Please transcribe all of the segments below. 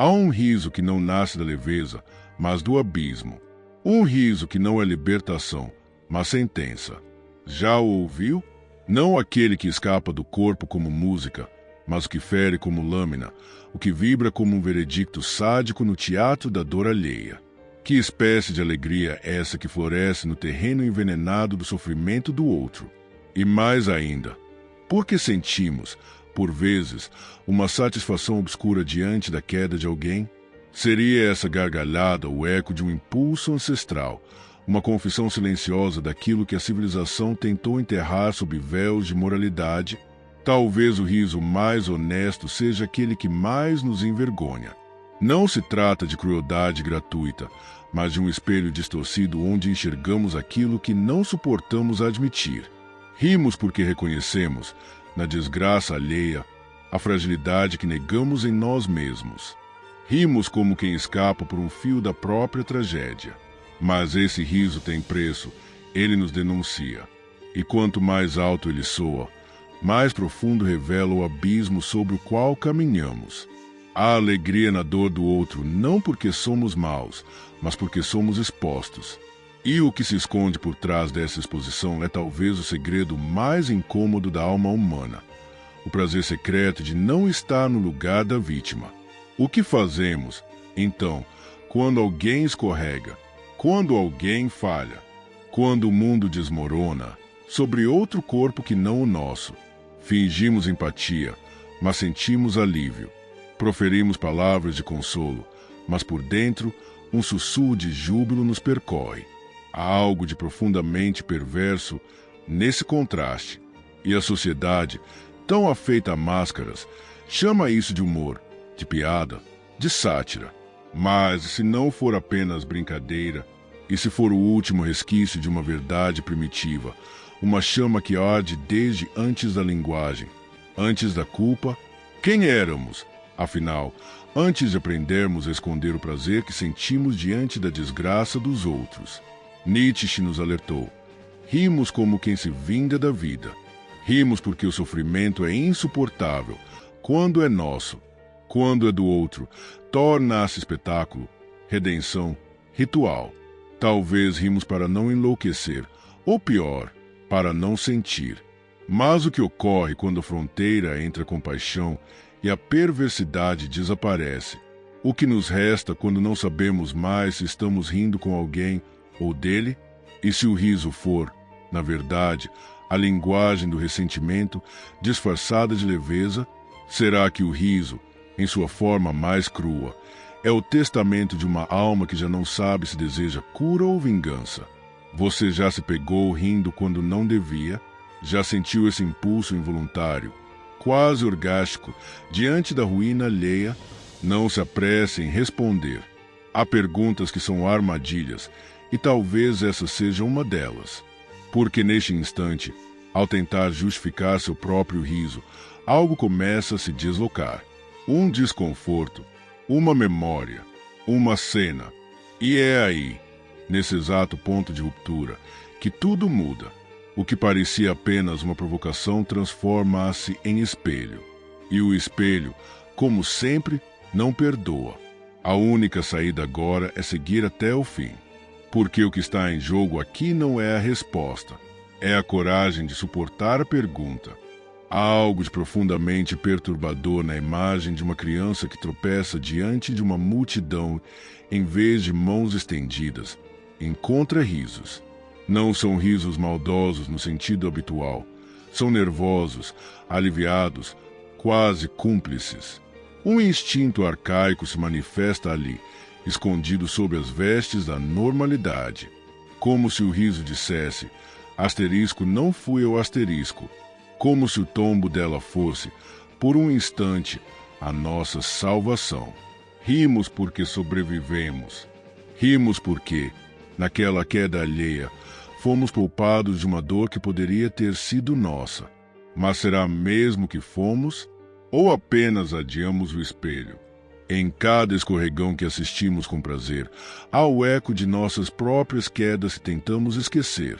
Há um riso que não nasce da leveza, mas do abismo. Um riso que não é libertação, mas sentença. Já o ouviu? Não aquele que escapa do corpo como música, mas o que fere como lâmina, o que vibra como um veredicto sádico no teatro da dor alheia. Que espécie de alegria é essa que floresce no terreno envenenado do sofrimento do outro? E mais ainda, porque sentimos, por vezes, uma satisfação obscura diante da queda de alguém? Seria essa gargalhada o eco de um impulso ancestral, uma confissão silenciosa daquilo que a civilização tentou enterrar sob véus de moralidade? Talvez o riso mais honesto seja aquele que mais nos envergonha. Não se trata de crueldade gratuita, mas de um espelho distorcido onde enxergamos aquilo que não suportamos admitir. Rimos porque reconhecemos, na desgraça alheia, a fragilidade que negamos em nós mesmos. Rimos como quem escapa por um fio da própria tragédia. Mas esse riso tem preço, ele nos denuncia. E quanto mais alto ele soa, mais profundo revela o abismo sobre o qual caminhamos. Há alegria na dor do outro, não porque somos maus, mas porque somos expostos. E o que se esconde por trás dessa exposição é talvez o segredo mais incômodo da alma humana. O prazer secreto de não estar no lugar da vítima. O que fazemos, então, quando alguém escorrega, quando alguém falha, quando o mundo desmorona sobre outro corpo que não o nosso? Fingimos empatia, mas sentimos alívio. Proferimos palavras de consolo, mas por dentro um sussurro de júbilo nos percorre. Há algo de profundamente perverso nesse contraste. E a sociedade, tão afeita a máscaras, chama isso de humor, de piada, de sátira. Mas se não for apenas brincadeira, e se for o último resquício de uma verdade primitiva, uma chama que arde desde antes da linguagem, antes da culpa, quem éramos? Afinal, antes de aprendermos a esconder o prazer que sentimos diante da desgraça dos outros. Nietzsche nos alertou. Rimos como quem se vinga da vida. Rimos porque o sofrimento é insuportável. Quando é nosso, quando é do outro, torna-se espetáculo, redenção, ritual. Talvez rimos para não enlouquecer, ou pior, para não sentir. Mas o que ocorre quando a fronteira entre a compaixão e a perversidade desaparece? O que nos resta quando não sabemos mais se estamos rindo com alguém ou dele? E se o riso for, na verdade, a linguagem do ressentimento disfarçada de leveza? Será que o riso, em sua forma mais crua, é o testamento de uma alma que já não sabe se deseja cura ou vingança? Você já se pegou rindo quando não devia? Já sentiu esse impulso involuntário, quase orgástico, diante da ruína alheia? Não se apresse em responder. Há perguntas que são armadilhas, e talvez essa seja uma delas. Porque neste instante, ao tentar justificar seu próprio riso, algo começa a se deslocar. Um desconforto, uma memória, uma cena. E é aí, nesse exato ponto de ruptura, que tudo muda. O que parecia apenas uma provocação transforma-se em espelho. E o espelho, como sempre, não perdoa. A única saída agora é seguir até o fim. Porque o que está em jogo aqui não é a resposta. É a coragem de suportar a pergunta. Há algo de profundamente perturbador na imagem de uma criança que tropeça diante de uma multidão em vez de mãos estendidas. Encontra risos. Não são risos maldosos no sentido habitual. São nervosos, aliviados, quase cúmplices. Um instinto arcaico se manifesta ali, escondido sob as vestes da normalidade. Como se o riso dissesse, asterisco não fui eu asterisco. Como se o tombo dela fosse, por um instante, a nossa salvação. Rimos porque sobrevivemos. Rimos porque, naquela queda alheia, fomos poupados de uma dor que poderia ter sido nossa. Mas será mesmo que fomos? Ou apenas adiamos o espelho? Em cada escorregão que assistimos com prazer, há o eco de nossas próprias quedas que tentamos esquecer.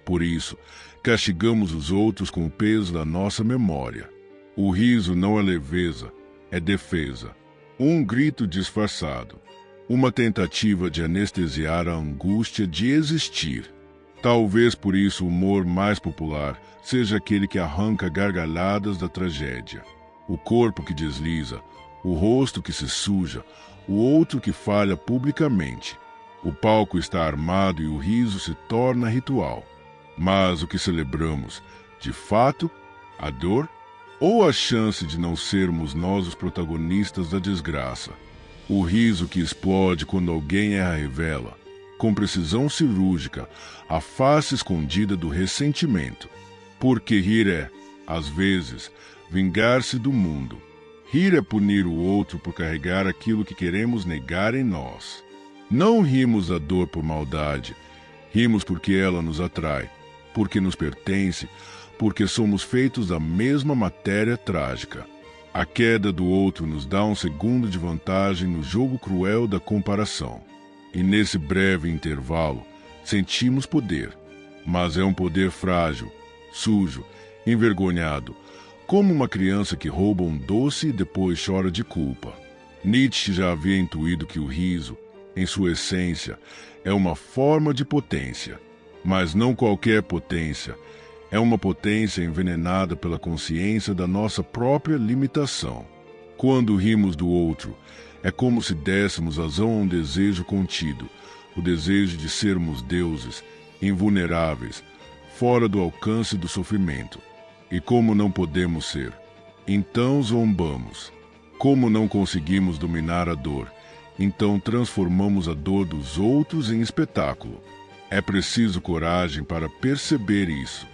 Por isso, castigamos os outros com o peso da nossa memória. O riso não é leveza, é defesa. Um grito disfarçado. Uma tentativa de anestesiar a angústia de existir. Talvez por isso o humor mais popular seja aquele que arranca gargalhadas da tragédia. O corpo que desliza, o rosto que se suja, o outro que falha publicamente. O palco está armado e o riso se torna ritual. Mas o que celebramos, de fato, a dor ou a chance de não sermos nós os protagonistas da desgraça? O riso que explode quando alguém a revela, com precisão cirúrgica, a face escondida do ressentimento. Porque rir é, às vezes, vingar-se do mundo. Rir é punir o outro por carregar aquilo que queremos negar em nós. Não rimos da dor por maldade, rimos porque ela nos atrai, porque nos pertence, porque somos feitos da mesma matéria trágica. A queda do outro nos dá um segundo de vantagem no jogo cruel da comparação. E nesse breve intervalo, sentimos poder. Mas é um poder frágil, sujo, envergonhado, como uma criança que rouba um doce e depois chora de culpa. Nietzsche já havia intuído que o riso, em sua essência, é uma forma de potência. Mas não qualquer potência. É uma potência envenenada pela consciência da nossa própria limitação. Quando rimos do outro, é como se dessemos razão a um desejo contido, o desejo de sermos deuses, invulneráveis, fora do alcance do sofrimento. E como não podemos ser, então zombamos. Como não conseguimos dominar a dor, então transformamos a dor dos outros em espetáculo. É preciso coragem para perceber isso.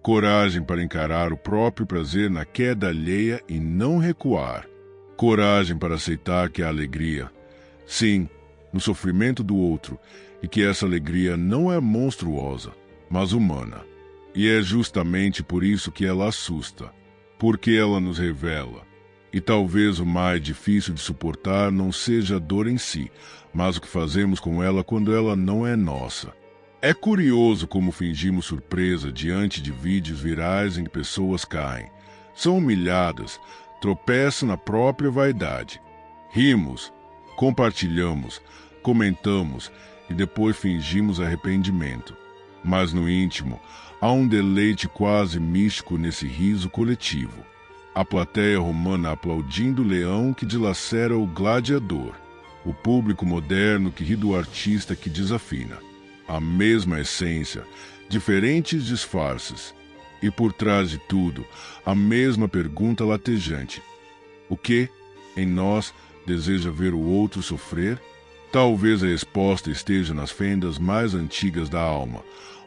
Coragem para encarar o próprio prazer na queda alheia e não recuar. Coragem para aceitar que há alegria, sim, no sofrimento do outro, e que essa alegria não é monstruosa, mas humana. E é justamente por isso que ela assusta, porque ela nos revela. E talvez o mais difícil de suportar não seja a dor em si, mas o que fazemos com ela quando ela não é nossa. É curioso como fingimos surpresa diante de vídeos virais em que pessoas caem, são humilhadas, tropeçam na própria vaidade. Rimos, compartilhamos, comentamos e depois fingimos arrependimento. Mas no íntimo, há um deleite quase místico nesse riso coletivo. A plateia romana aplaudindo o leão que dilacera o gladiador. O público moderno que ri do artista que desafina. A mesma essência, diferentes disfarces. E por trás de tudo, a mesma pergunta latejante. O que, em nós, deseja ver o outro sofrer? Talvez a resposta esteja nas fendas mais antigas da alma,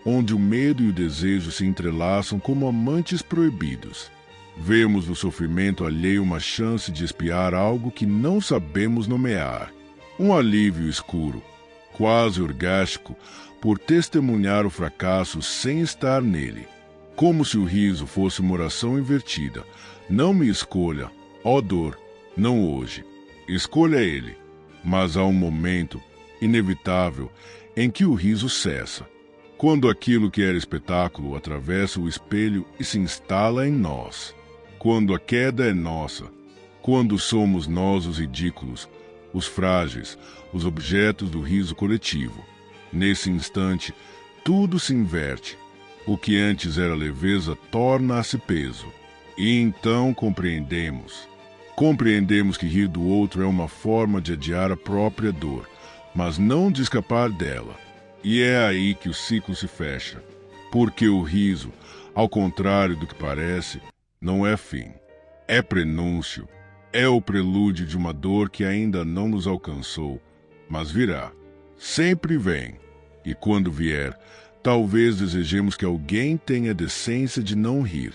onde o medo e o desejo se entrelaçam como amantes proibidos. Vemos no sofrimento alheio uma chance de espiar algo que não sabemos nomear. Um alívio escuro, quase orgástico, por testemunhar o fracasso sem estar nele. Como se o riso fosse uma oração invertida. Não me escolha, ó dor, não hoje. Escolha ele. Mas há um momento, inevitável, em que o riso cessa. Quando aquilo que era espetáculo atravessa o espelho e se instala em nós. Quando a queda é nossa. Quando somos nós os ridículos, os frágeis, os objetos do riso coletivo. Nesse instante, tudo se inverte. O que antes era leveza torna-se peso. E então compreendemos. Compreendemos que rir do outro é uma forma de adiar a própria dor, mas não de escapar dela. E é aí que o ciclo se fecha. Porque o riso, ao contrário do que parece, não é fim. É prenúncio. É o prelúdio de uma dor que ainda não nos alcançou, mas virá. Sempre vem. E quando vier, talvez desejemos que alguém tenha a decência de não rir.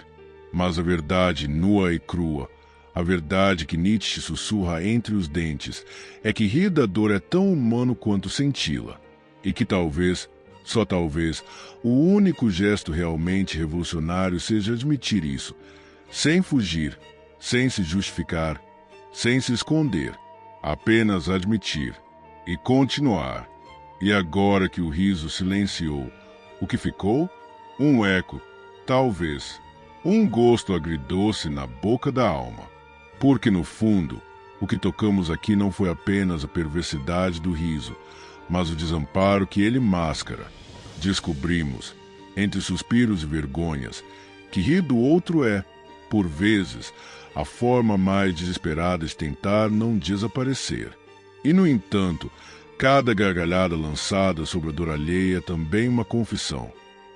Mas a verdade nua e crua, a verdade que Nietzsche sussurra entre os dentes, é que rir da dor é tão humano quanto senti-la. E que talvez, só talvez, o único gesto realmente revolucionário seja admitir isso, sem fugir, sem se justificar, sem se esconder, apenas admitir e continuar. E agora que o riso silenciou, o que ficou? Um eco, talvez, um gosto agridoce na boca da alma. Porque no fundo, O que tocamos aqui não foi apenas a perversidade do riso, mas o desamparo que ele mascara. Descobrimos, entre suspiros e vergonhas, que rir do outro é, por vezes, a forma mais desesperada de tentar não desaparecer. E, no entanto, cada gargalhada lançada sobre a dor alheia é também uma confissão.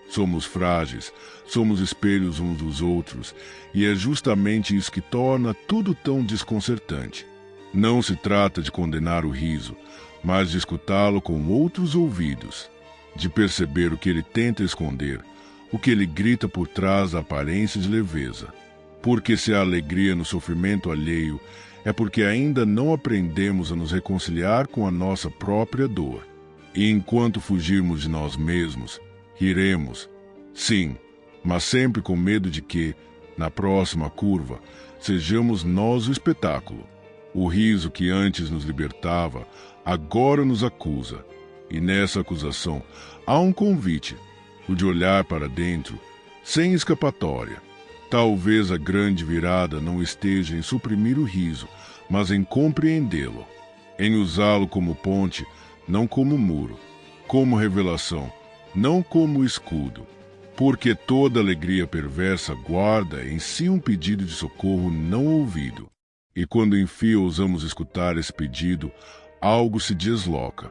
Somos frágeis, somos espelhos uns dos outros, e é justamente isso que torna tudo tão desconcertante. Não se trata de condenar o riso, mas de escutá-lo com outros ouvidos, de perceber o que ele tenta esconder, o que ele grita por trás da aparência de leveza. Porque se há alegria no sofrimento alheio, é porque ainda não aprendemos a nos reconciliar com a nossa própria dor. E enquanto fugirmos de nós mesmos, riremos, sim, mas sempre com medo de que, na próxima curva, sejamos nós o espetáculo. O riso que antes nos libertava, agora nos acusa. E nessa acusação há um convite, o de olhar para dentro, sem escapatória. Talvez a grande virada não esteja em suprimir o riso, mas em compreendê-lo, em usá-lo como ponte, não como muro, como revelação, não como escudo, porque toda alegria perversa guarda em si um pedido de socorro não ouvido, e quando enfim ousamos escutar esse pedido, algo se desloca.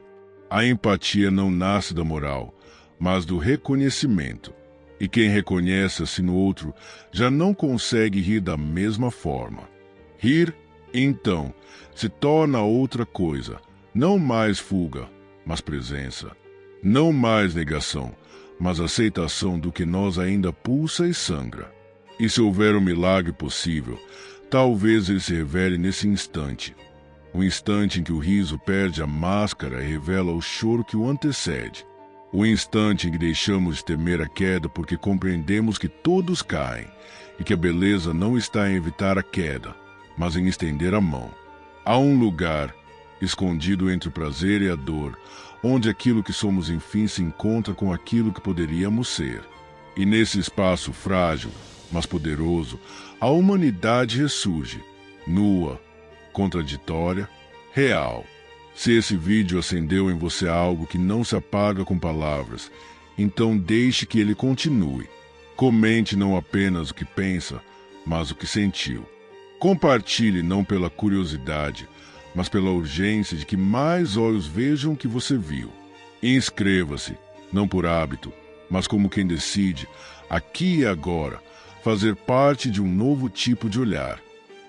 A empatia não nasce da moral, mas do reconhecimento. E quem reconhece-se no outro já não consegue rir da mesma forma. Rir, então, se torna outra coisa, não mais fuga, mas presença. Não mais negação, mas aceitação do que nós ainda pulsa e sangra. E se houver um milagre possível, talvez ele se revele nesse instante. O instante em que o riso perde a máscara e revela o choro que o antecede. O instante em que deixamos de temer a queda porque compreendemos que todos caem e que a beleza não está em evitar a queda, mas em estender a mão. Há um lugar, escondido entre o prazer e a dor, onde aquilo que somos enfim se encontra com aquilo que poderíamos ser. E nesse espaço frágil, mas poderoso, a humanidade ressurge, nua, contraditória, real. Se esse vídeo acendeu em você algo que não se apaga com palavras, então deixe que ele continue. Comente não apenas o que pensa, mas o que sentiu. Compartilhe não pela curiosidade, mas pela urgência de que mais olhos vejam o que você viu. Inscreva-se, não por hábito, mas como quem decide, aqui e agora, fazer parte de um novo tipo de olhar.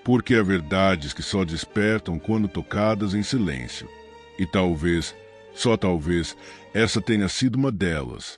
Porque há verdades que só despertam quando tocadas em silêncio. E talvez, só talvez, essa tenha sido uma delas.